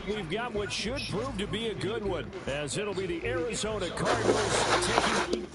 matchup, we've got what should prove to be a good one, as it'll be the Arizona Cardinals taking...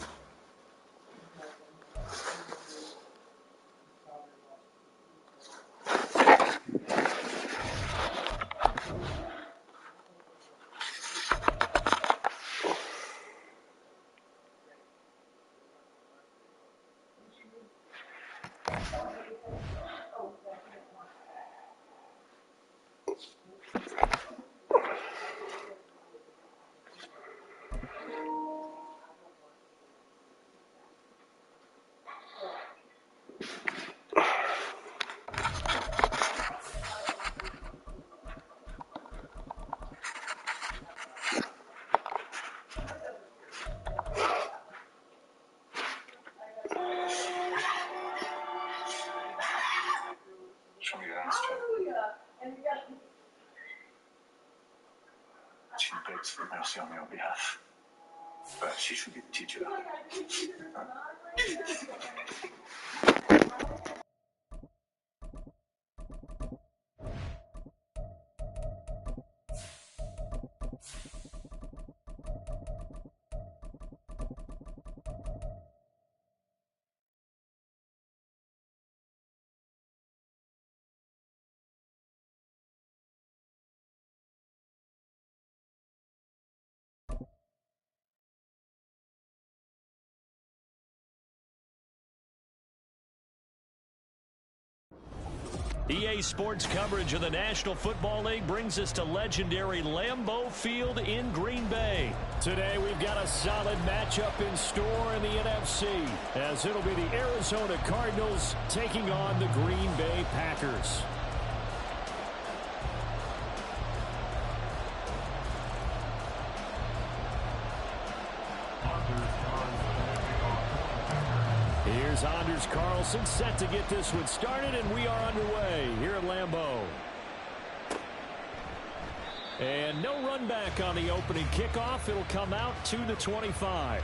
She begs for mercy on your behalf. She should be the teacher. EA Sports coverage of the National Football League brings us to legendary Lambeau Field in Green Bay. Today we've got a solid matchup in store in the NFC, as it'll be the Arizona Cardinals taking on the Green Bay Packers. Here's Anders Carlson set to get this one started, and we are underway here at Lambeau. And no run back on the opening kickoff. It'll come out to the 25.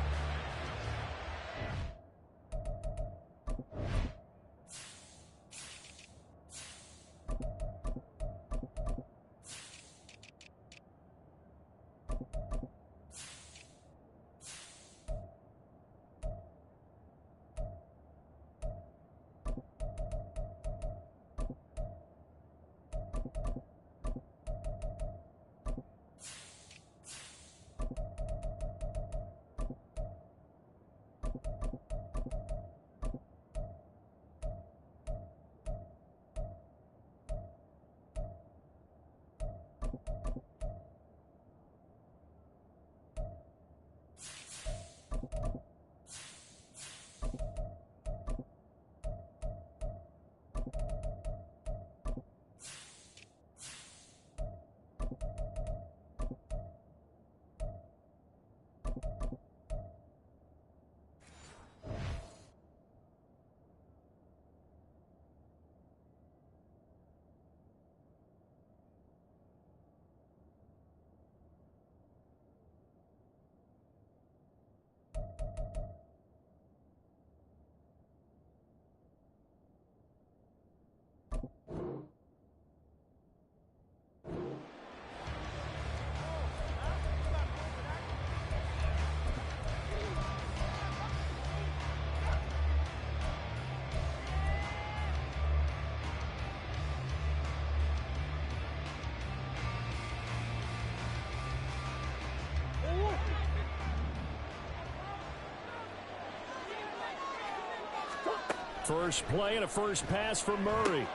First play and a first pass for Murray.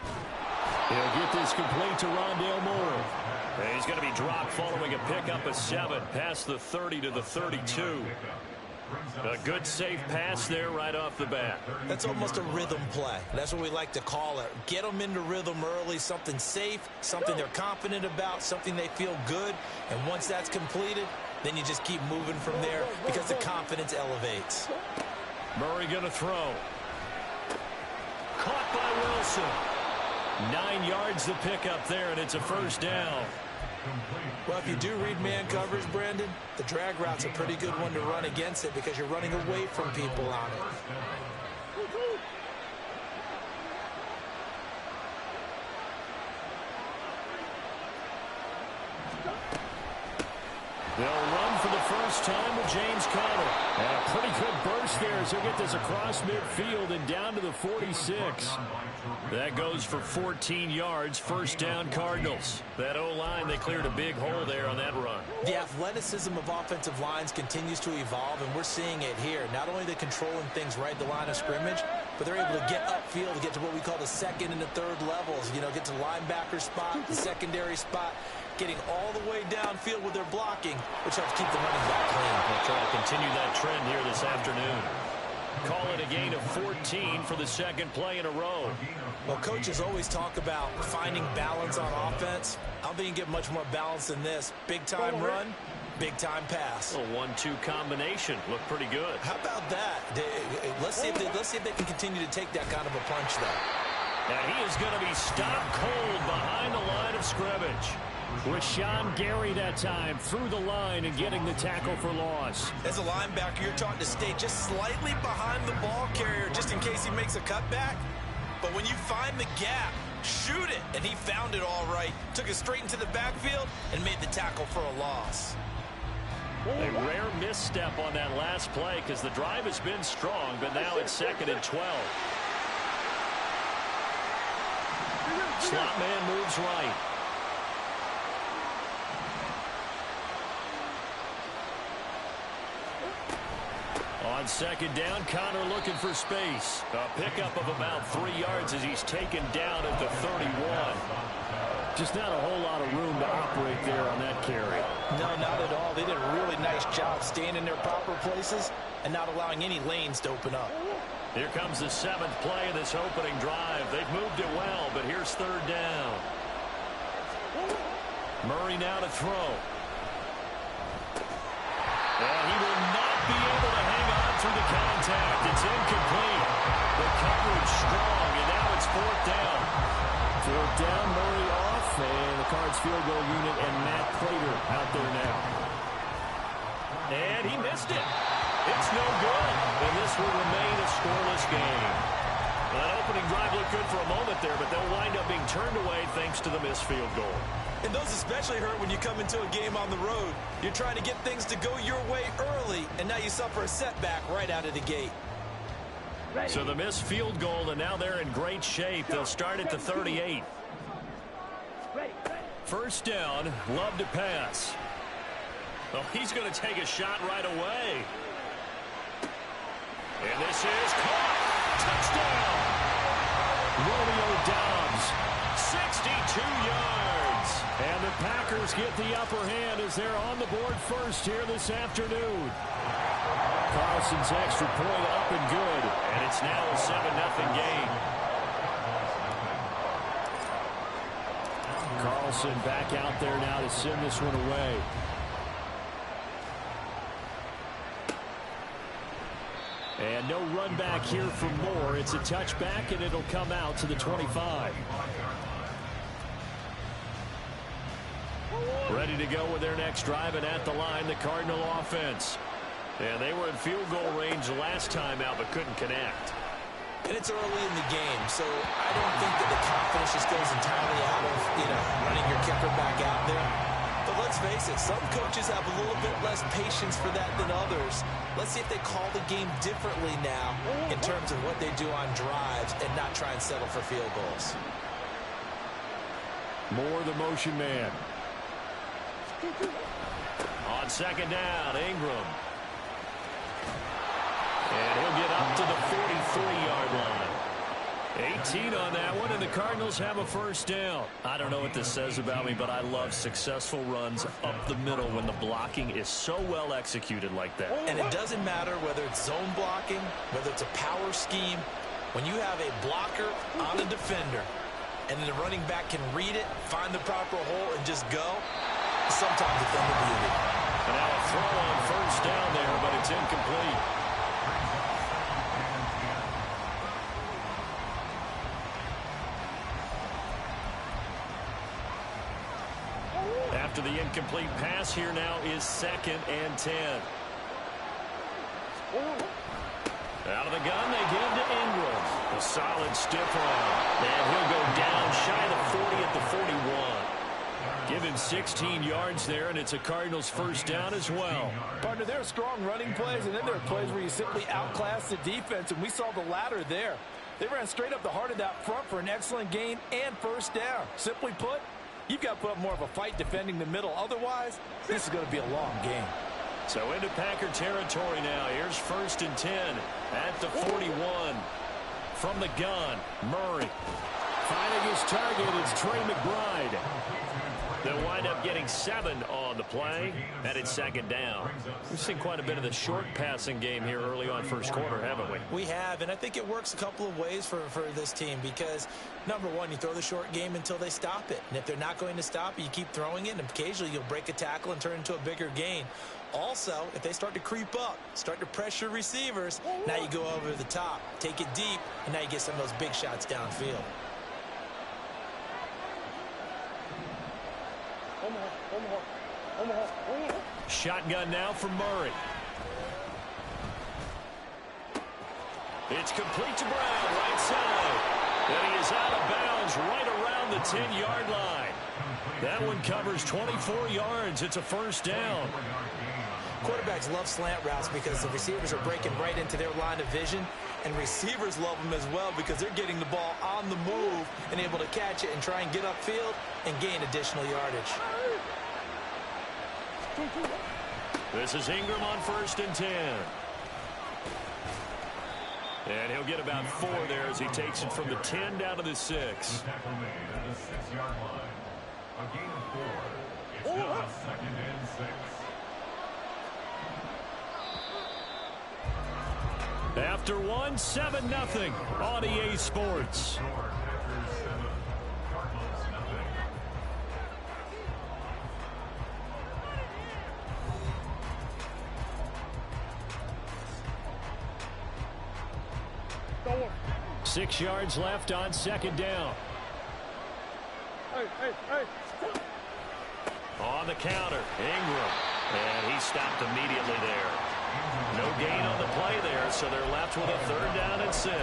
He'll get this complete to Rondale Moore. And he's going to be dropped following a pickup of 7 past the 30 to the 32. A good safe pass there right off the bat. That's almost a rhythm play. That's what we like to call it. Get them into rhythm early, something safe, something they're confident about, something they feel good. And once that's completed, then you just keep moving from there because the confidence elevates. Murray going to throw. Caught by Wilson. 9 yards to pick up there, and it's a first down. Well, if you do read man coverage, Brandon, the drag route's a pretty good one to run against it because you're running away from people on it. They'll run for the first time with James Conner. And a pretty good burst there as he'll get this across midfield and down to the 46. That goes for 14 yards. First down, Cardinals. That O-line, they cleared a big hole there on that run. The athleticism of offensive lines continues to evolve, and we're seeing it here. Not only are they controlling things right at the line of scrimmage, but they're able to get upfield to get to what we call the second and the third levels. You know, get to the linebacker spot, the secondary spot, getting all the way downfield with their blocking, which helps keep the running back clean. They'll try to continue that trend here this afternoon. Call it a gain of 14 for the second play in a row. Well, coaches always talk about finding balance on offense. I don't think you can get much more balance than this. Big-time run, big-time pass. A 1-2 combination. Looked pretty good. How about that? Let's see if they can continue to take that kind of a punch, though. And he is going to be stopped cold behind the line of scrimmage. Rashawn Gary that time through the line and getting the tackle for loss. As a linebacker, you're taught to stay just slightly behind the ball carrier just in case he makes a cutback. But when you find the gap, shoot it. And he found it all right. Took it straight into the backfield and made the tackle for a loss. A rare misstep on that last play because the drive has been strong, but now it's 2nd and 12. Slot man moves right. On second down, Conner looking for space. A pickup of about 3 yards as he's taken down at the 31. Just not a whole lot of room to operate there on that carry. No, not at all. They did a really nice job staying in their proper places and not allowing any lanes to open up. Here comes the 7th play of this opening drive. They've moved it well, but here's 3rd down. Murray now to throw. And he will not be able to hang on through the contact. It's incomplete. The coverage strong, and now it's 4th down. 4th down, Murray off, and the Cards field goal unit and Matt Prater out there now. And he missed it. It's no good, and this will remain a scoreless game. Well, that opening drive looked good for a moment there, but they'll wind up being turned away thanks to the missed field goal. And those especially hurt when you come into a game on the road. You're trying to get things to go your way early, and now you suffer a setback right out of the gate. So the missed field goal, and now they're in great shape. They'll start at the 38. First down, Love to pass. Oh, he's going to take a shot right away. And this is caught. Touchdown. Romeo Doubs, 62 yards. And the Packers get the upper hand as they're on the board first here this afternoon. Carlson's extra point up and good. And it's now a 7-0 game. Carlson back out there now to send this one away. And no run back here for Moore. It's a touchback, and it'll come out to the 25. Ready to go with their next drive, and at the line, the Cardinal offense. And they were in field goal range last time out, but couldn't connect. And it's early in the game, so I don't think that the confidence just goes entirely out of, running your kicker back out there. But let's face it, some coaches have a little bit less patience for that than others. Let's see if they call the game differently now in terms of what they do on drives and not try and settle for field goals. Moore, the motion man. On second down, Ingram. And he'll get up to the 43-yard line. 18 on that one, and the Cardinals have a first down. I don't know what this says about me, but I love successful runs up the middle when the blocking is so well executed like that. And it doesn't matter whether it's zone blocking, whether it's a power scheme. When you have a blocker on a defender, and then the running back can read it, find the proper hole, and just go, sometimes it's done the beauty. And now a throw on first down there, but it's incomplete. After the incomplete pass, here now is 2nd and 10. Out of the gun, they give to Ingram. A solid stiff run. And he'll go down shy of the 40 at the 41. Give him 16 yards there, and it's a Cardinals first down as well. Partner, there are strong running plays, and then there are plays where you simply outclass the defense, and we saw the latter there. They ran straight up the heart of that front for an excellent gain and first down. Simply put, you've got to put up more of a fight defending the middle. Otherwise, this is going to be a long game. So into Packer territory now. Here's 1st and 10 at the 41. From the gun, Murray. Finding his target, it's Trey McBride. They'll wind up getting 7 on the play, and it's 2nd down. We've seen quite a bit of the short passing game here early on first quarter, haven't we? We have, and I think it works a couple of ways for this team because, number one, you throw the short game until they stop it. And if they're not going to stop it, you keep throwing it, and occasionally you'll break a tackle and turn it into a bigger gain. Also, if they start to creep up, start to pressure receivers, now you go over the top, take it deep, and now you get some of those big shots downfield. Shotgun now for Murray. It's complete to Brown, right side. And he is out of bounds right around the 10-yard line. That one covers 24 yards. It's a first down. Quarterbacks love slant routes because the receivers are breaking right into their line of vision, and receivers love them as well because they're getting the ball on the move and able to catch it and try and get upfield and gain additional yardage. This is Ingram on 1st and 10. And he'll get about 4 there as he takes it from the 10 down to the 6. A gain of 4. It's now 2nd and 6. After 1, 7-0 on EA Sports. Go. 6 yards left on 2nd down. Hey. On the counter, Ingram. And he stopped immediately there. No gain on the play there, so they're left with a 3rd down and 6.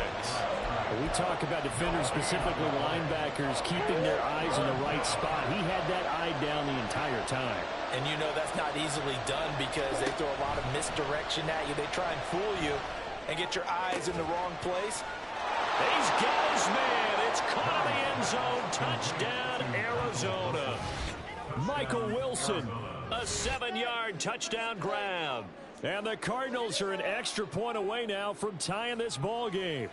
We talk about defenders, specifically linebackers, keeping their eyes in the right spot. He had that eye down the entire time. And you know that's not easily done because they throw a lot of misdirection at you. They try and fool you and get your eyes in the wrong place. He's got his man. It's caught in the end zone. Touchdown, Arizona. Michael Wilson, a 7-yard touchdown grab. And the Cardinals are an extra point away now from tying this ball game.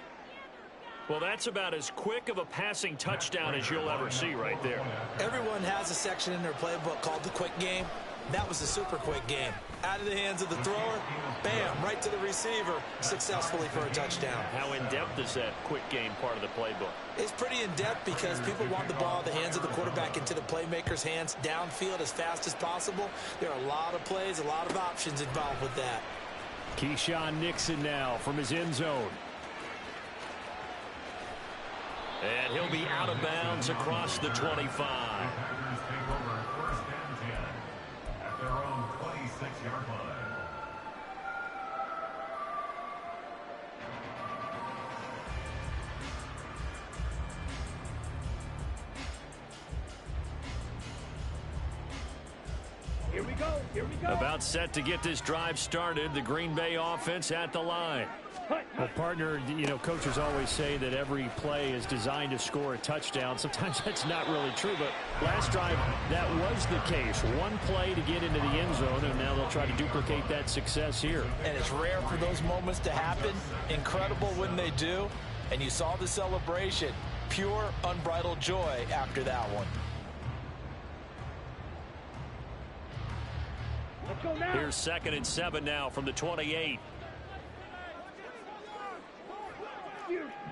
Well, that's about as quick of a passing touchdown as you'll ever see right there. Everyone has a section in their playbook called the quick game. That was a super quick game. Out of the hands of the thrower, bam, right to the receiver, successfully for a touchdown. How in-depth is that quick game part of the playbook? It's pretty in-depth because people want the ball in the hands of the quarterback into the playmaker's hands downfield as fast as possible. There are a lot of plays, a lot of options involved with that. Keyshawn Nixon now from his end zone. And he'll be out of bounds across the 25. Their own 26-yard line. Here we go. About set to get this drive started. The Green Bay offense at the line. Well, partner, you know, coaches always say that every play is designed to score a touchdown. Sometimes that's not really true, but last drive, that was the case. One play to get into the end zone, and now they'll try to duplicate that success here. And it's rare for those moments to happen. Incredible when they do. And you saw the celebration. Pure, unbridled joy after that one. Let's go now. Here's 2nd and 7 now from the 28.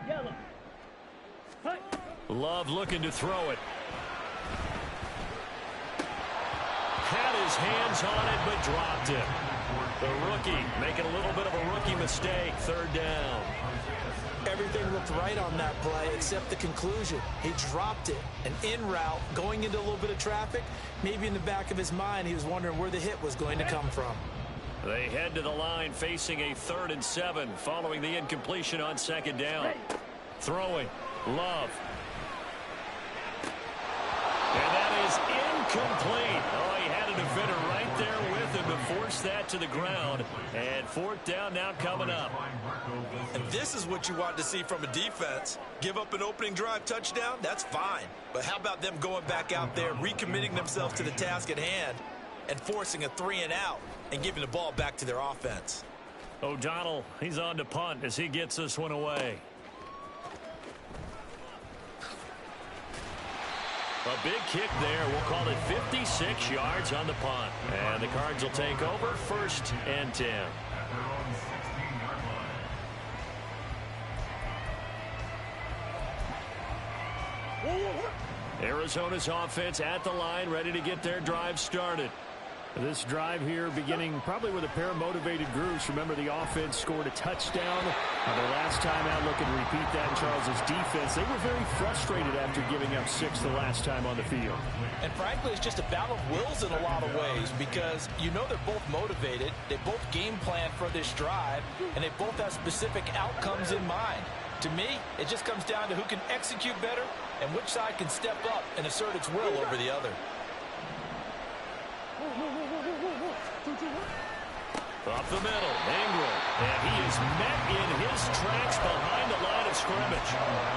Yellow. Love looking to throw it. Had his hands on it, but dropped it. The rookie making a little bit of a rookie mistake. 3rd down. Everything looked right on that play except the conclusion. He dropped it. An in route, going into a little bit of traffic. Maybe in the back of his mind, he was wondering where the hit was going to come from. They head to the line facing a 3rd and 7 following the incompletion on 2nd down. Throwing. Love. And that is incomplete. Oh, he had a defender right there with him to force that to the ground. And fourth down now coming up. And this is what you want to see from a defense. Give up an opening drive touchdown, that's fine. But how about them going back out there, recommitting themselves to the task at hand, and forcing a 3-and-out and giving the ball back to their offense. O'Donnell, he's on to punt as he gets this one away. A big kick there. We'll call it 56 yards on the punt. And the Cards will take over 1st and 10. Arizona's offense at the line, ready to get their drive started. This drive here beginning probably with a pair of motivated groups. Remember, the offense scored a touchdown. Their last time out, looking to repeat that in Charles's defense. They were very frustrated after giving up 6 the last time on the field. And frankly, it's just a battle of wills in a lot of ways because you know they're both motivated. They both game plan for this drive, and they both have specific outcomes in mind. To me, it just comes down to who can execute better and which side can step up and assert its will over the other. Up the middle, Ingram, and he is met in his tracks behind the line of scrimmage.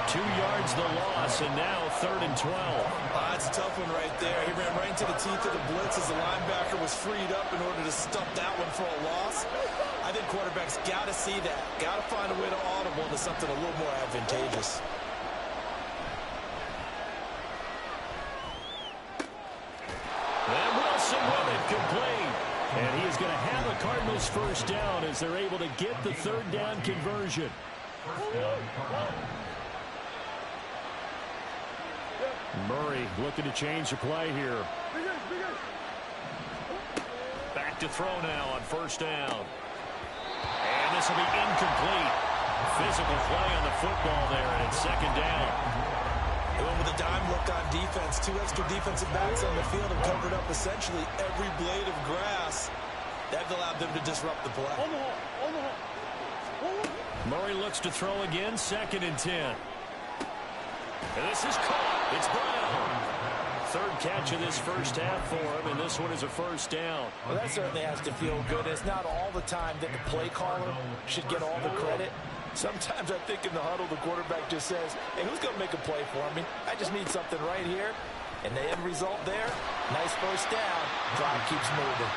2 yards the loss, and now 3rd and 12. That's a tough one right there. He ran right into the teeth of the blitz as the linebacker was freed up in order to stop that one for a loss. I think quarterbacks got to see that. Got to find a way to audible into something a little more advantageous. And Wilson with it, complete. And he is going to have a Cardinals first down as they're able to get the 3rd down conversion. Murray looking to change the play here. Back to throw now on 1st down. And this will be incomplete. Physical play on the football there, and it's 2nd down. They went with a dime look on defense. 2 extra defensive backs on the field and covered up essentially every blade of grass. That allowed them to disrupt the play. Murray looks to throw again, 2nd and 10. And this is caught. It's Brown. 3rd catch of this first half for him, and this one is a 1st down. Well, that certainly has to feel good. It's not all the time that the play caller should get all the credit. Sometimes I think in the huddle, the quarterback just says, hey, who's going to make a play for me? I just need something right here. And the end result there, nice 1st down. Clock keeps moving.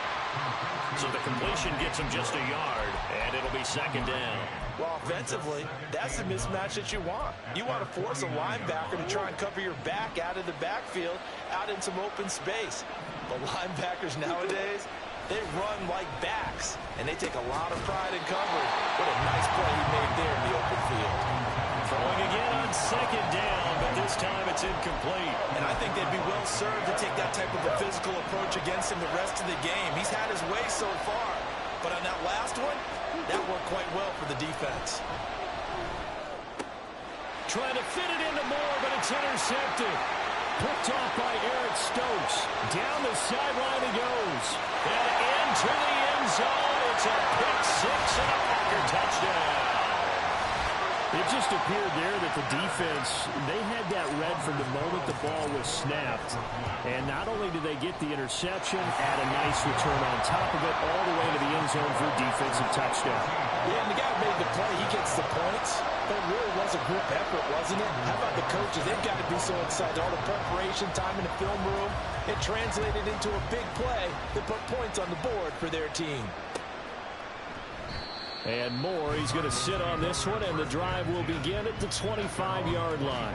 So the completion gets him just a yard, and it'll be 2nd down. Well, offensively, that's the mismatch that you want. You want to force a linebacker to try and cover your back out of the backfield, out in some open space. But linebackers nowadays, they run like backs, and they take a lot of pride in coverage. What a nice play he made there in the open field. Throwing again on 2nd down, but this time it's incomplete. And I think they'd be well served to take that type of a physical approach against him the rest of the game. He's had his way so far, but on that last one, that worked quite well for the defense. Trying to fit it into Moore, but it's intercepted. Picked off by Eric Stokes. Down the sideline he goes. And into the end zone. It's a pick 6 and a Packer touchdown. It just appeared there that the defense, they had that read from the moment the ball was snapped. And not only did they get the interception, add a nice return on top of it, all the way to the end zone for a defensive touchdown. Yeah, and the guy made the play. He gets the points. But it really was a group effort, wasn't it? How about the coaches? They've got to be so excited. All the preparation time in the film room, it translated into a big play that put points on the board for their team. And Moore, he's going to sit on this one, and the drive will begin at the 25-yard line.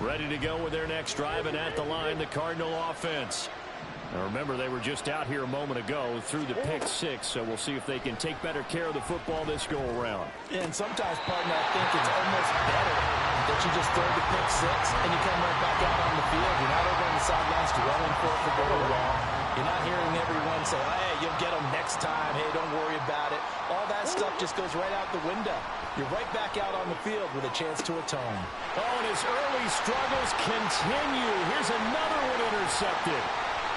Ready to go with their next drive, and at the line, the Cardinal offense. Now remember, they were just out here a moment ago through the pick 6, so we'll see if they can take better care of the football this go-around. And sometimes, partner, I think it's almost better that you just throw the pick 6 and you come right back out on the field. You're not over on the sidelines dwelling for it to go wrong. You're not hearing everyone say, hey, you'll get them next time. Hey, don't worry about it. All that stuff just goes right out the window. You're right back out on the field with a chance to atone. Oh, and his early struggles continue. Here's another one intercepted.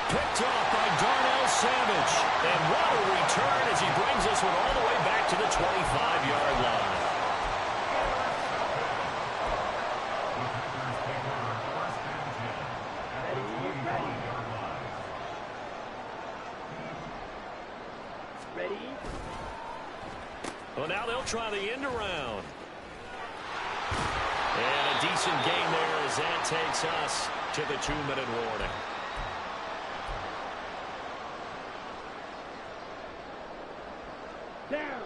Picked off by Darnell Savage. And what a return as he brings this one all the way back to the 25-yard line. now they'll try the end around. And a decent gain there as that takes us to the 2-minute warning. Down.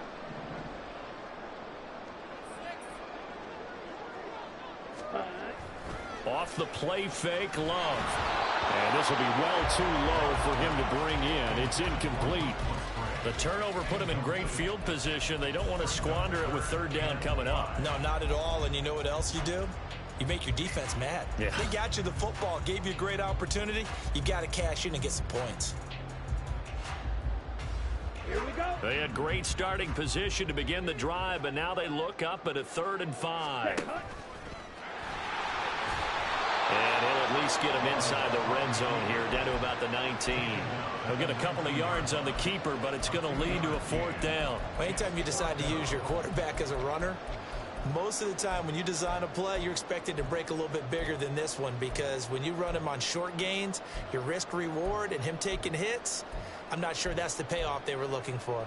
Off the play fake, Love. And this will be well too low for him to bring in. It's incomplete. The turnover put him in great field position. They don't want to squander it with third down coming up. No, not at all. And you know what else you do? You make your defense mad. Yeah. They got you the football, gave you a great opportunity. You got to cash in and get some points. Here we go. They had great starting position to begin the drive, but now they look up at a 3rd and 5. And he'll at least get him inside the red zone here, down to about the 19. He'll get a couple of yards on the keeper, but it's going to lead to a 4th down. Well, anytime you decide to use your quarterback as a runner, most of the time when you design a play, you're expected to break a little bit bigger than this one, because when you run him on short gains, your risk-reward and him taking hits, I'm not sure that's the payoff they were looking for.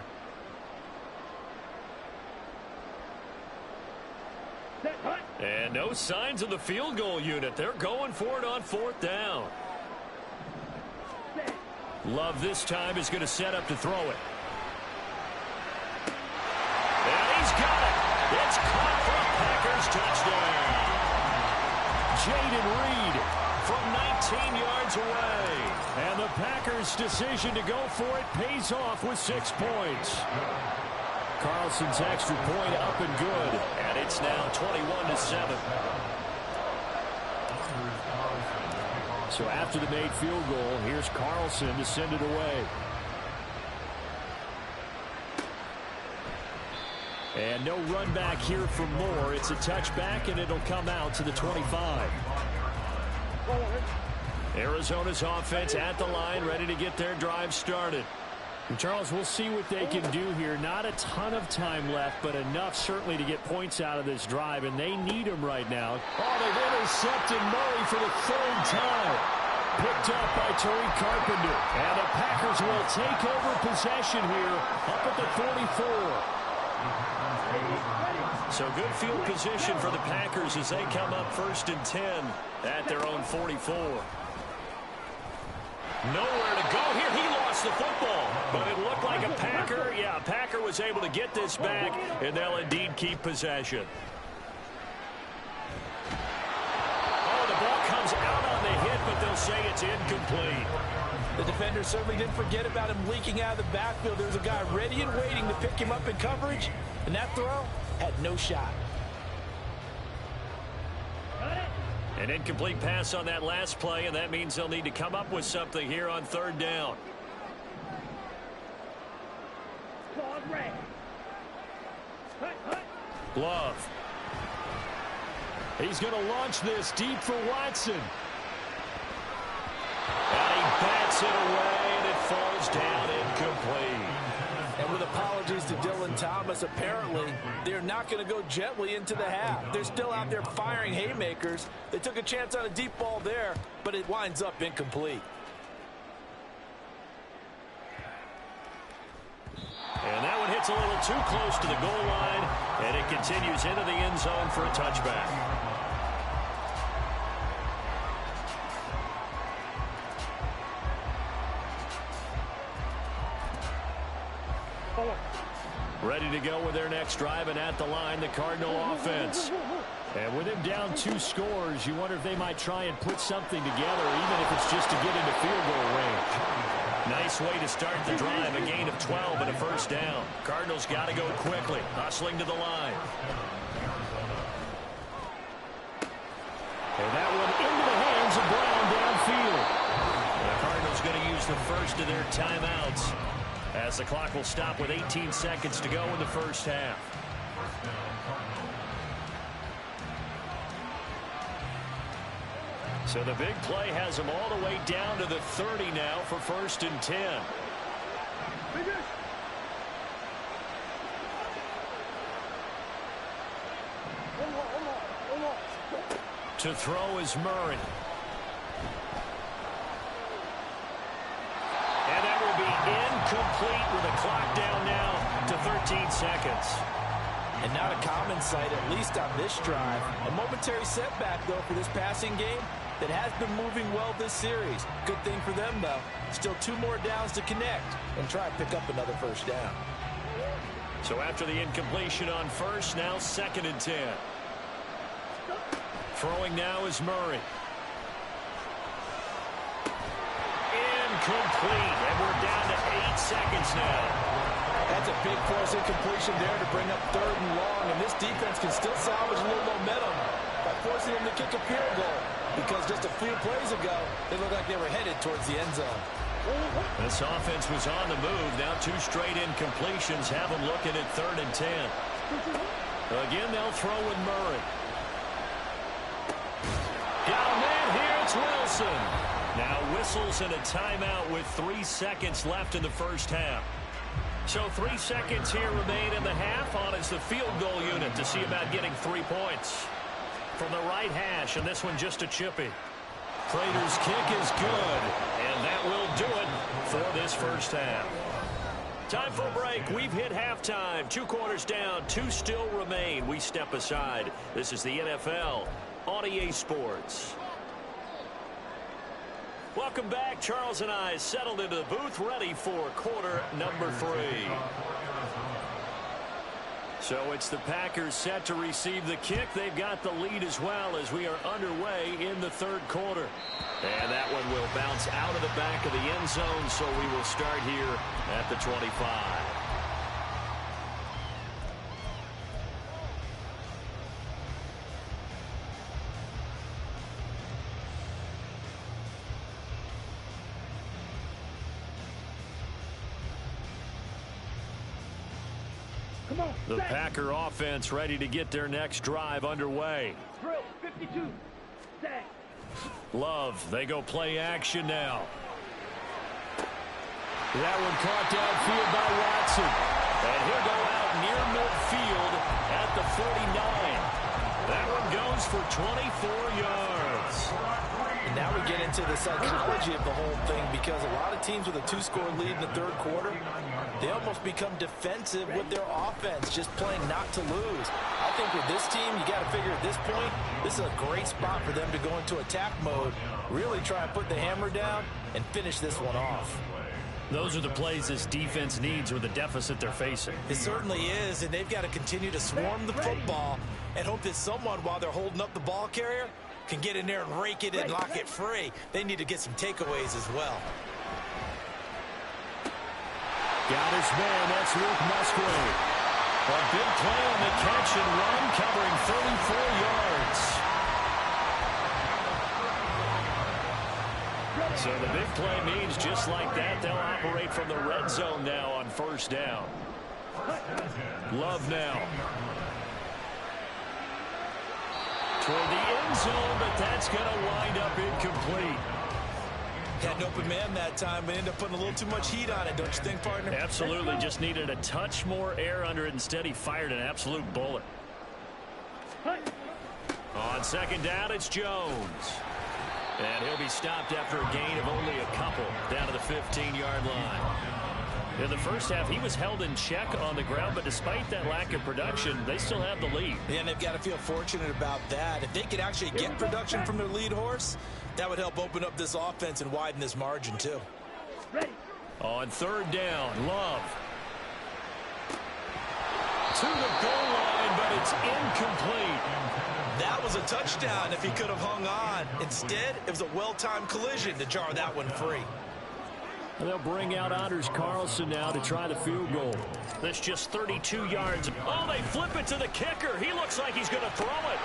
And no signs of the field goal unit. They're going for it on 4th down. Love this time is going to set up to throw it. And he's got it. It's caught for a Packers touchdown. Jaden Reed from 19 yards away. And the Packers' decision to go for it pays off with 6 points. Carlson's extra point up and good. And it's now 21-7. So after the made field goal, here's Carlson to send it away. And no run back here for Moore. It's a touchback, and it'll come out to the 25. Arizona's offense at the line, ready to get their drive started. And Charles, we'll see what they can do here. Not a ton of time left, but enough certainly to get points out of this drive, and they need them right now. Oh, they've intercepted Murray for the 3rd time. Picked up by Tariq Carpenter. And the Packers will take over possession here up at the 44. So good field position for the Packers as they come up 1st and 10 at their own 44. Nowhere to go here. He lost the football, but it looked like a Packer. Yeah, Packer was able to get this back, and they'll indeed keep possession. Oh, the ball comes out on the hit, but they'll say it's incomplete. The defender certainly didn't forget about him leaking out of the backfield. There was a guy ready and waiting to pick him up in coverage, and that throw had no shot. An incomplete pass on that last play, and that means they'll need to come up with something here on 3rd down. Love. He's going to launch this deep for Watson. And he bats it away, and it falls down incomplete. And with apologies to Dylan Thomas, apparently they're not going to go gently into the half. They're still out there firing haymakers. They took a chance on a deep ball there, but it winds up incomplete. And that one hits a little too close to the goal line, and it continues into the end zone for a touchback. Ready to go with their next drive, and at the line, the Cardinal offense. And with him down 2 scores, you wonder if they might try and put something together, even if it's just to get into field goal range. Nice way to start the drive, a gain of 12 and a 1st down. Cardinals got to go quickly, hustling to the line. And that one into the hands of Brown downfield. The Cardinals going to use the first of their timeouts, as the clock will stop with 18 seconds to go in the 1st half. So the big play has them all the way down to the 30 now for 1st and 10. To throw is Murray. And that will be incomplete with a clock down now to 13 seconds. And not a common sight, at least on this drive. A momentary setback, though, for this passing game that has been moving well this series. Good thing for them, though. Still 2 more downs to connect and try and pick up another first down. So after the incompletion on first, now 2nd and 10. Throwing now is Murray. Incomplete, and we're down to 8 seconds now. That's a big force incompletion there to bring up 3rd and long, and this defense can still salvage a little momentum by forcing them to kick a field goal, because just a few plays ago, they looked like they were headed towards the end zone. This offense was on the move. Now 2 straight incompletions have them looking at 3rd and 10. Again, they'll throw with Murray. Got a man here. It's Wilson. Now whistles and a timeout with 3 seconds left in the first half. So 3 seconds here remain in the half. On is the field goal unit to see about getting 3 points. From the right hash, and this one just a chippy. Prater's kick is good, and that will do it for this first half. Time for a break. We've hit halftime. 2 quarters down, 2 still remain. We step aside. This is the NFL on EA Sports. Welcome back. Charles and I settled into the booth, ready for quarter number 3. So it's the Packers set to receive the kick. They've got the lead as well as we are underway in the 3rd quarter. And that one will bounce out of the back of the end zone, so we will start here at the 25. The Packer offense ready to get their next drive underway. Drill 52. Stay. Love, they go play action now. That one caught downfield by Watson. And he'll go out near midfield at the 49. That one goes for 24 yards. And now we get into the psychology of the whole thing, because a lot of teams with a 2-score lead in the 3rd quarter, they almost become defensive with their offense, just playing not to lose. I think with this team, you got to figure at this point, this is a great spot for them to go into attack mode, really try and put the hammer down and finish this one off. Those are the plays this defense needs with the deficit they're facing. It certainly is, and they've got to continue to swarm the football and hope that someone, while they're holding up the ball carrier, can get in there and rake it and lock it free. They need to get some takeaways as well. Got his man, that's Luke Musgrave. A big play on the catch and run, covering 34 yards. So the big play means just like that, they'll operate from the red zone now on 1st down. Love now. Toward the end zone, but that's going to wind up incomplete. Had an open man that time, but ended up putting a little too much heat on it, don't you think, partner? Absolutely. Just needed a touch more air under it. Instead, he fired an absolute bullet. On 2nd down, it's Jones. And he'll be stopped after a gain of only a couple down to the 15-yard line. In the first half, he was held in check on the ground, but despite that lack of production, they still have the lead. Yeah, and they've got to feel fortunate about that. If they could actually get production from their lead horse, that would help open up this offense and widen this margin, too. On 3rd down, Love. To the goal line, but it's incomplete. That was a touchdown if he could have hung on. Instead, it was a well-timed collision to jar that one free. And they'll bring out Anders Carlson now to try the field goal. This just 32 yards. Oh, they flip it to the kicker. He looks like he's going to throw it.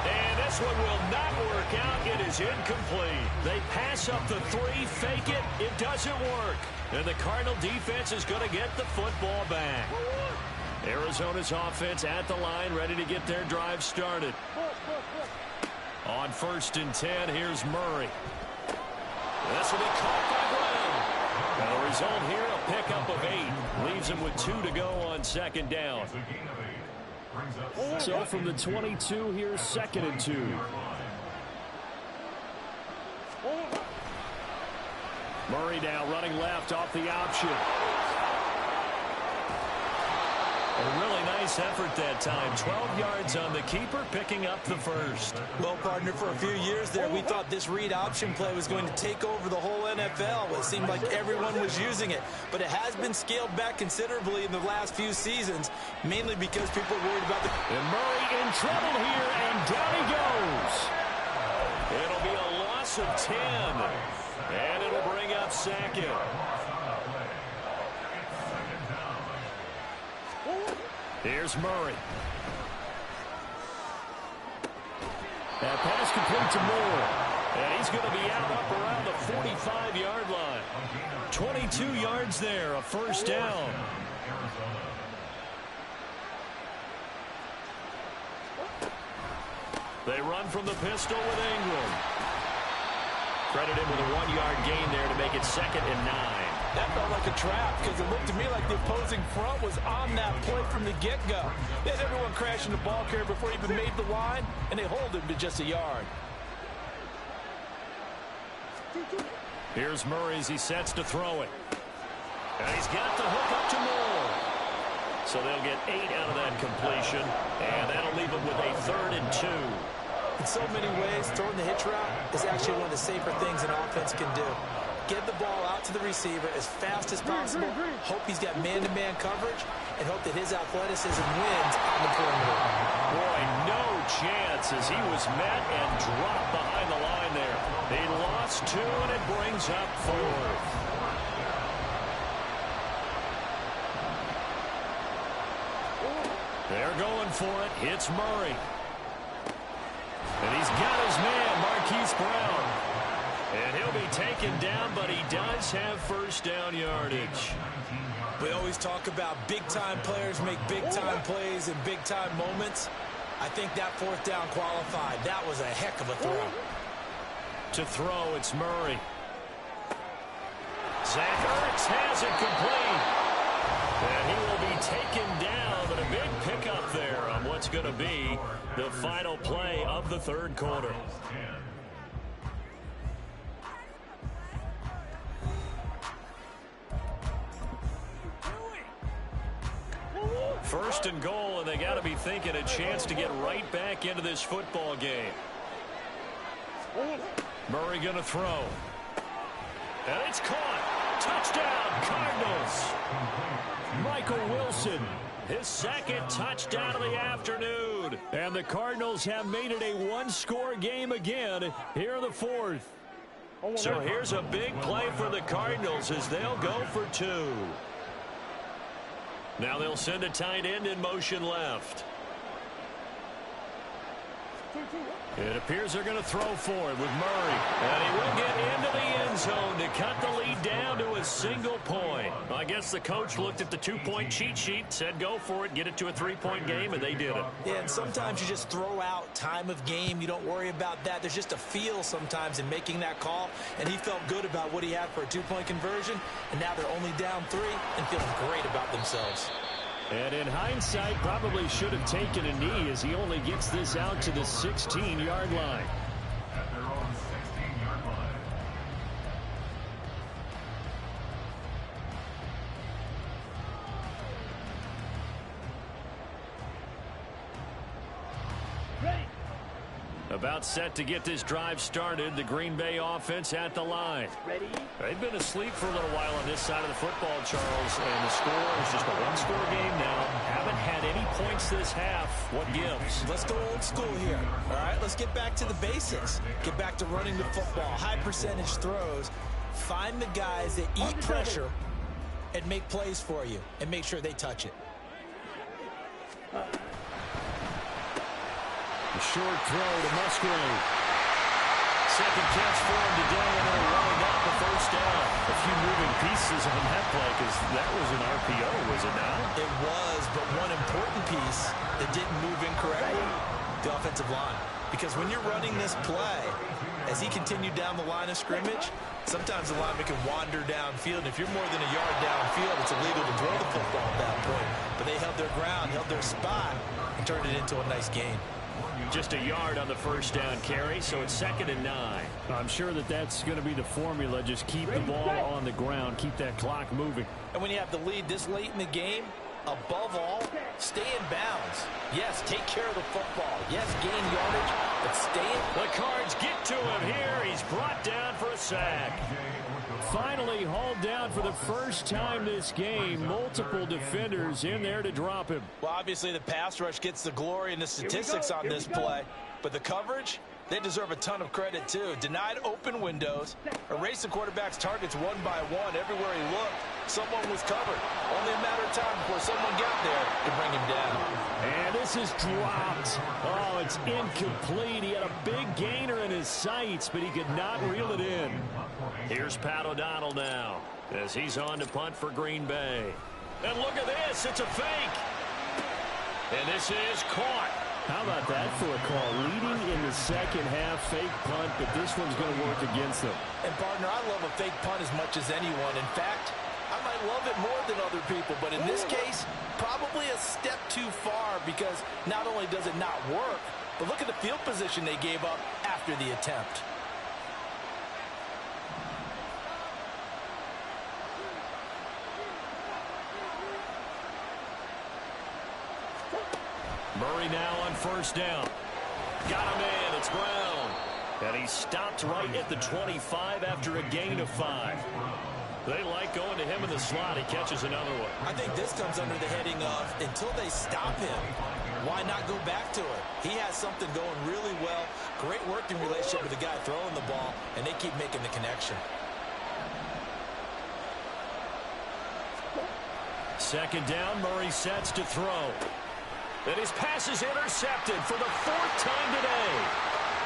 And this one will not work out. It is incomplete. They pass up the 3, fake it. It doesn't work. And the Cardinal defense is going to get the football back. Arizona's offense at the line, ready to get their drive started. On 1st and 10, here's Murray. This will be caught by Brown. And the result here, a pickup of 8. Leaves him with 2 to go on 2nd down. So from the 22, here's 2nd and 2. Murray now running left off the option. A really nice effort that time. 12 yards on the keeper, picking up the first. Well, partner, for a few years there, we thought this read option play was going to take over the whole NFL. It seemed like everyone was using it, but it has been scaled back considerably in the last few seasons, mainly because people are worried about the... And Murray in trouble here, and down he goes. It'll be a loss of 10, and it'll bring up second. Here's Murray. That pass complete to Moore. And he's going to be out up around the 45-yard line. 22 yards there, a first down. They run from the pistol with Ingram. Credit him with a 1-yard gain there to make it 2nd and 9. That felt like a trap because it looked to me like the opposing front was on that play from the get-go. They had everyone crashing the ball carrier before he even made the line, and they hold him to just a yard. Here's Murray as he sets to throw it. And he's got the hook up to Moore. So they'll get 8 out of that completion, and that'll leave them with a 3rd and 2. In so many ways, throwing the hitch route is actually one of the safer things an offense can do. Get the ball out to the receiver as fast as possible, hope he's got man-to-man coverage, and hope that his athleticism wins on the perimeter. Boy, no chance as he was met and dropped behind the line there. He lost 2, and it brings up 4th. They're going for it. It's Murray. And he's got his man, Marquise Brown. And he'll be taken down, but he does have first down yardage. We always talk about big-time players make big-time plays in big-time moments. I think that 4th down qualified. That was a heck of a throw. To throw, it's Murray. Zach Ertz has it complete. And he will be taken down, but a big pickup there on what's going to be the final play of the 3rd quarter. First and goal, and they got to be thinking a chance to get right back into this football game. Murray going to throw. And it's caught. Touchdown, Cardinals. Michael Wilson, his 2nd touchdown of the afternoon. And the Cardinals have made it a 1-score game again here in the 4th. So here's a big play for the Cardinals as they'll go for 2. Now they'll send a tight end in motion left. It appears they're going to throw for it with Murray. And he will get into the end zone to cut the lead down to a single point. I guess the coach looked at the 2-point cheat sheet, said go for it, get it to a 3-point game, and they did it. Yeah, and sometimes you just throw out time of game. You don't worry about that. There's just a feel sometimes in making that call, and he felt good about what he had for a 2-point conversion, and now they're only down 3 and feeling great about themselves. And in hindsight, probably should have taken a knee as he only gets this out to the 16-yard line. At their own 16-yard line. About set to get this drive started. The Green Bay offense at the line. Ready? They've been asleep for a little while on this side of the football, Charles, and the score is just a 1-score game now. Haven't had any points this half. What gives? Let's go old school here. All right, let's get back to the basics. Get back to running the football, high percentage throws. Find the guys that eat pressure and make plays for you, and make sure they touch it. A short throw to Musgrave. Second catch for him today, and they're rolling out the first down. A few moving pieces on that play, because that was an RPO, was it not? It was, but one important piece that didn't move incorrectly, the offensive line. Because when you're running this play, as he continued down the line of scrimmage, sometimes the lineman can wander downfield, and if you're more than a yard downfield, it's illegal to throw the football at that point. But they held their ground, held their spot, and turned it into a nice gain. Just a yard on the first down carry, so it's 2nd and 9. I'm sure that that's going to be the formula. Just keep the ball on the ground, keep that clock moving. And when you have the lead this late in the game, Above all, stay in bounds. Yes, take care of the football. Yes, gain yardage, but stay in. The Cards get to him here. He's brought down for a sack. Finally hauled down for the first time this game. Multiple defenders in there to drop him. Well, obviously the pass rush gets the glory and the statistics on this play. But the coverage, they deserve a ton of credit too. Denied open windows, erased the quarterback's targets one by one. Everywhere he looked, someone was covered. Only a matter of time before someone got there to bring him down. And this is dropped. Oh, it's incomplete. He had a big gainer in his sights, but he could not reel it in. Here's Pat O'Donnell now as he's on to punt for Green Bay. And look at this. It's a fake. And this is caught. How about that for a call? Leading in the second half, fake punt, but this one's going to work against them. And, partner, I love a fake punt as much as anyone. In fact, I might love it more than other people, but in this case, probably a step too far because not only does it not work, but look at the field position they gave up after the attempt. Murray now on first down. Got him in. It's Brown. And he stopped right at the 25 after a gain of 5. They like going to him in the slot. He catches another one. I think this comes under the heading of until they stop him, why not go back to it? He has something going really well. Great working relationship with the guy throwing the ball, and they keep making the connection. Second down, Murray sets to throw. And his pass is intercepted for the 4th time today.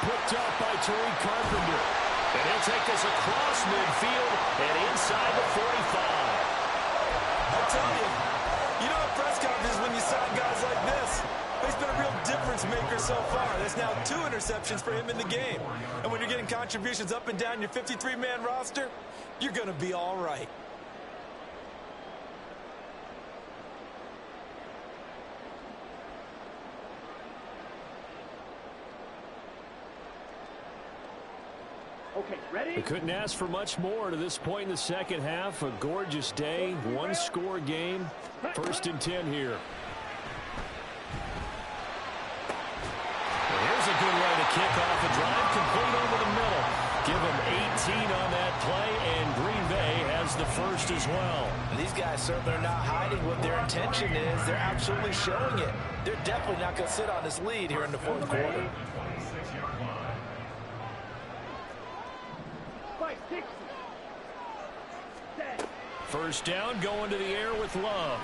Picked up by Tariq Carpenter. And he'll take this across midfield and inside the 45. I tell you know at press conferences when you sign guys like this, he's been a real difference maker so far. There's now 2 interceptions for him in the game. And when you're getting contributions up and down your 53-man roster, you're going to be all right. Okay, ready? We couldn't ask for much more to this point in the second half. A gorgeous day, 1-score game. 1st and 10 here. Well, here's a good way to kick off a drive, complete over the middle. Give him 18 on that play, and Green Bay has the first as well. And these guys certainly are not hiding what their intention is. They're absolutely showing it. They're definitely not going to sit on this lead here in the 4th quarter. First down, going to the air with Love.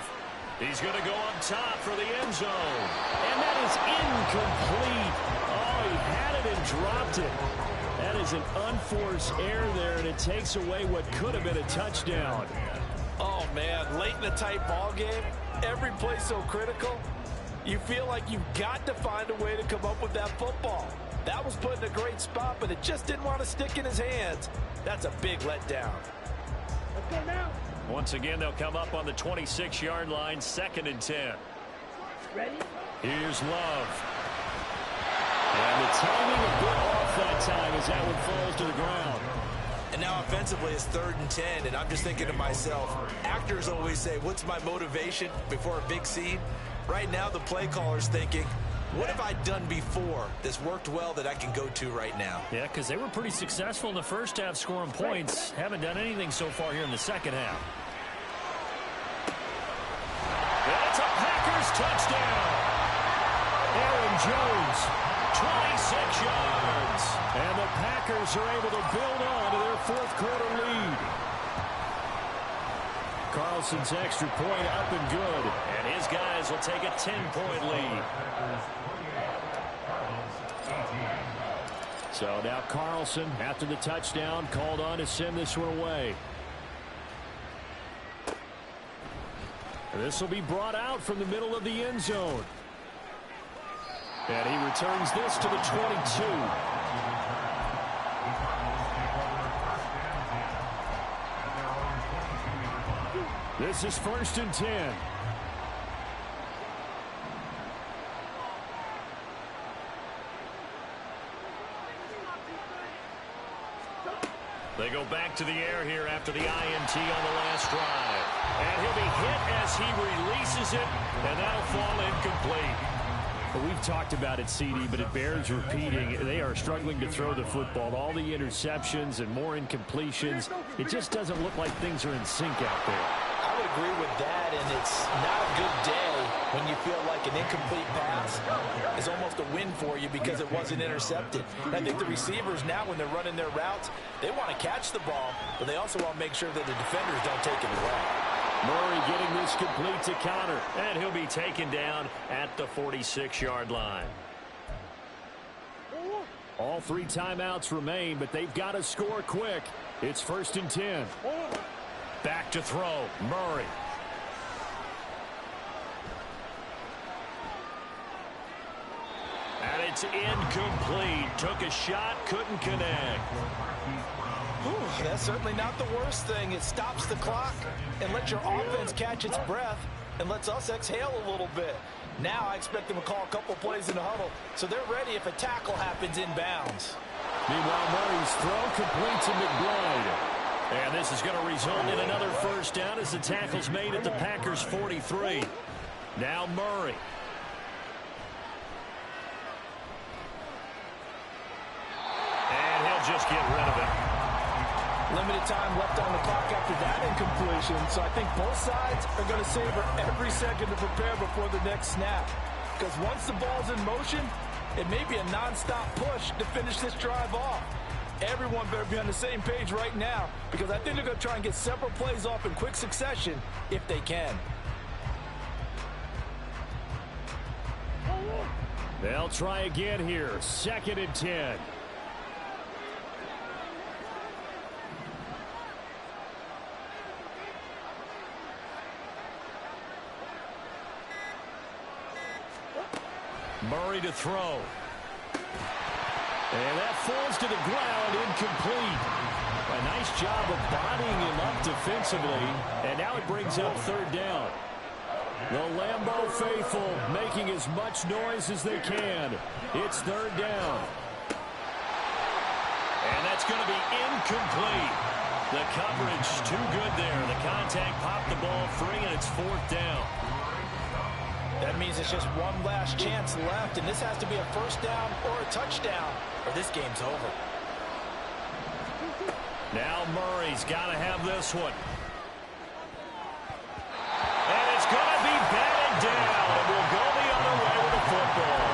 He's going to go up top for the end zone. And that is incomplete. Oh, he had it and dropped it. That is an unforced error there, and it takes away what could have been a touchdown. Oh, man, late in a tight ball game, every play so critical, you feel like you've got to find a way to come up with that football. That was put in a great spot, but it just didn't want to stick in his hands. That's a big letdown. Let's go now. Once again, they'll come up on the 26-yard line, 2nd and 10. Ready? Here's Love. And the timing a bit off that time as that one falls to the ground. And now offensively it's 3rd and 10, and I'm just thinking to myself, actors always say, what's my motivation before a big scene? Right now the play caller's thinking, what have I done before that's worked well that I can go to right now? Yeah, because they were pretty successful in the first half scoring points. Haven't done anything so far here in the second half. That's a Packers touchdown. Aaron Jones, 26 yards. And the Packers are able to build on to their 4th quarter lead. Carlson's extra point up and good. And his guys will take a 10-point lead. So now Carlson, after the touchdown, called on to send this one away. This will be brought out from the middle of the end zone. And he returns this to the 22. This is 1st and 10. They go back to the air here after the INT on the last drive. And he'll be hit as he releases it, and that'll fall incomplete. Well, we've talked about it, CD, but it bears repeating. They are struggling to throw the football. All the interceptions and more incompletions. It just doesn't look like things are in sync out there. I would agree with that, and it's not a good day when you feel like an incomplete pass is almost a win for you because it wasn't intercepted. And I think the receivers now, when they're running their routes, they want to catch the ball, but they also want to make sure that the defenders don't take it away. Murray getting this complete to Connor, and he'll be taken down at the 46-yard line. All 3 timeouts remain, but they've got to score quick. It's 1st and 10. Back to throw, Murray. And it's incomplete. Took a shot, couldn't connect. Whew, that's certainly not the worst thing. It stops the clock and lets your offense catch its breath and lets us exhale a little bit. Now I expect them to call a couple plays in the huddle so they're ready if a tackle happens inbounds. Meanwhile, Murray's throw complete to McBride. And this is going to result in another first down as the tackle's made at the Packers' 43. Now Murray. And he'll just get rid of it. Limited time left on the clock after that incompletion, so I think both sides are going to savor every second to prepare before the next snap. Because once the ball's in motion, it may be a nonstop push to finish this drive off. Everyone better be on the same page right now because I think they're going to try and get several plays off in quick succession if they can. They'll try again here. 2nd and 10. Murray to throw. And that falls to the ground, incomplete. A nice job of bodying him up defensively. And now it brings up 3rd down. The Lambeau faithful making as much noise as they can. It's 3rd down. And that's going to be incomplete. The coverage too good there. The contact popped the ball free, and it's 4th down. That means it's just one last chance left, and this has to be a first down or a touchdown, or this game's over. Now Murray's got to have this one. And it's going to be batted down, and we'll go the other way with the football.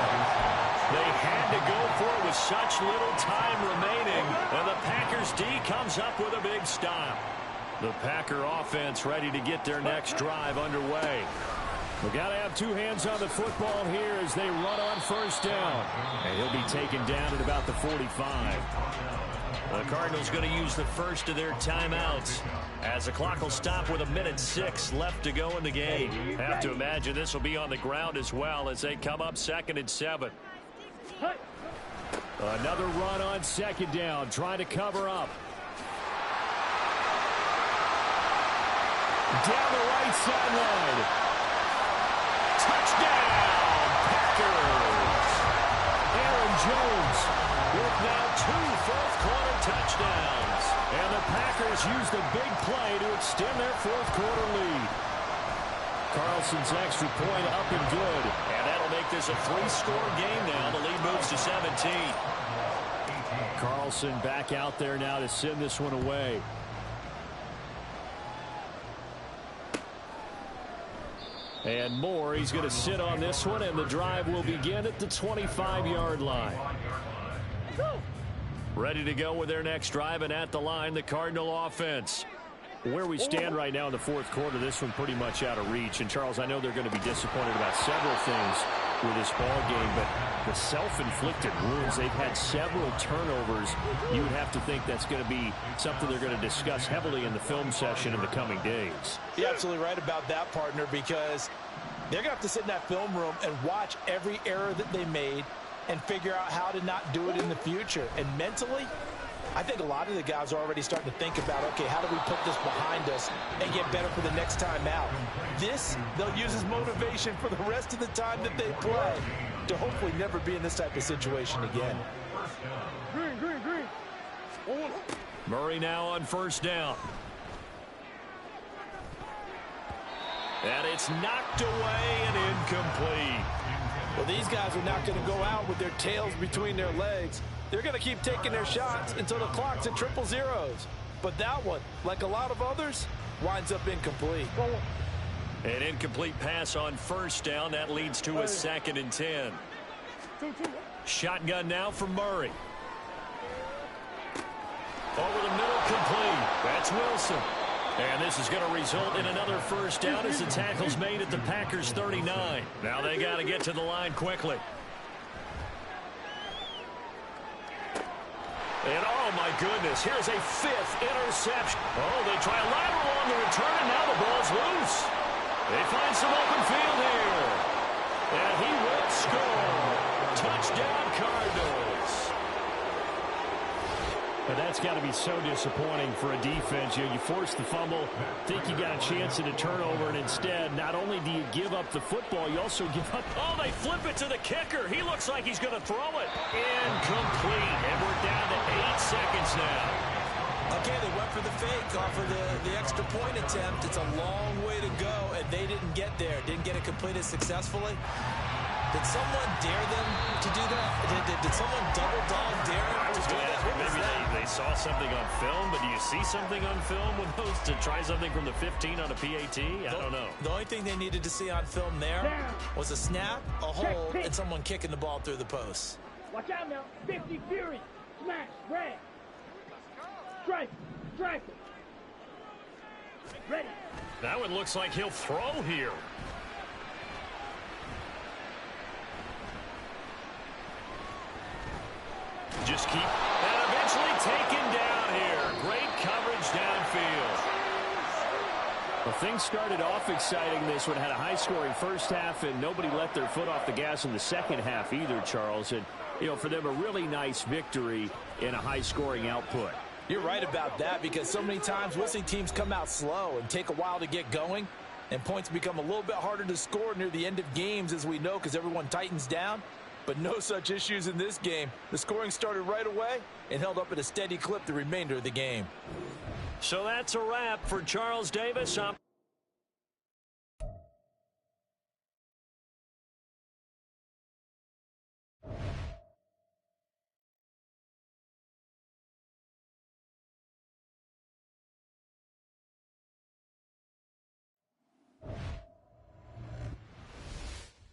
They had to go for it with such little time remaining, and the Packers D comes up with a big stop. The Packer offense ready to get their next drive underway. We've got to have 2 hands on the football here as they run on 1st down. And he'll be taken down at about the 45. The Cardinals going to use the first of their timeouts as the clock will stop with 1:06 left to go in the game. Have to imagine this will be on the ground as well as they come up 2nd and 7. Another run on 2nd down, trying to cover up. Down the right sideline. Touchdown, Packers! Aaron Jones with now 2 fourth-quarter touchdowns. And the Packers use the big play to extend their 4th-quarter lead. Carlson's extra point up and good. And that'll make this a 3-score game now. The lead moves to 17. Carlson back out there now to send this one away. And Moore, he's going to sit on this one, and the drive will begin at the 25-yard line. Ready to go with their next drive, and at the line, the Cardinal offense. Where we stand right now in the 4th quarter, this one pretty much out of reach. And, Charles, I know they're going to be disappointed about several things with this ball game, but the self-inflicted wounds, they've had several turnovers. You would have to think that's going to be something they're going to discuss heavily in the film session in the coming days. You're absolutely right about that, partner, because they're going to have to sit in that film room and watch every error that they made and figure out how to not do it in the future. And mentally, I think a lot of the guys are already starting to think about, okay, how do we put this behind us and get better for the next time out? This, they'll use as motivation for the rest of the time that they play to hopefully never be in this type of situation again. Murray now on first down. And it's knocked away and incomplete. Well, these guys are not going to go out with their tails between their legs. They're going to keep taking their shots until the clock's at triple zeros. But that one, like a lot of others, winds up incomplete. An incomplete pass on first down. That leads to a 2nd and 10. Shotgun now for Murray. Over the middle, complete. That's Wilson. And this is going to result in another first down as the tackle's made at the Packers 39. Now they got to get to the line quickly. And oh my goodness, here's a 5th interception. Oh, they try a lateral on the return, and now the ball's loose. They find some open field here. And he will score. Touchdown, Cardinals. But that's got to be so disappointing for a defense. You force the fumble, think you got a chance at a turnover, and instead, not only do you give up the football, you also give up. Oh, they flip it to the kicker. He looks like he's going to throw it. Incomplete. And we're down to 8 seconds now. Okay, they went for the fake off of the extra point attempt. It's a long way to go, and they didn't get there. Didn't get it completed successfully. Did someone dare them to do that? Did someone double-dog dare them to do that? Maybe they saw something on film, but do you see something on film with those to try something from the 15 on a PAT? I don't know. The only thing they needed to see on film there was a snap, a hold, and someone kicking the ball through the post. Watch out now. 50 Fury. Smash. Red. Strike. Strike. Ready. That one looks like he'll throw here. Just keep, and eventually taken down here. Great coverage downfield. Well, things started off exciting. This one had a high-scoring first half, and nobody let their foot off the gas in the second half either, Charles. And, you know, for them, a really nice victory in a high-scoring output. You're right about that, because so many times we'll see teams come out slow and take a while to get going, and points become a little bit harder to score near the end of games, as we know, because everyone tightens down. But no such issues in this game. The scoring started right away and held up at a steady clip the remainder of the game. So that's a wrap for Charles Davis.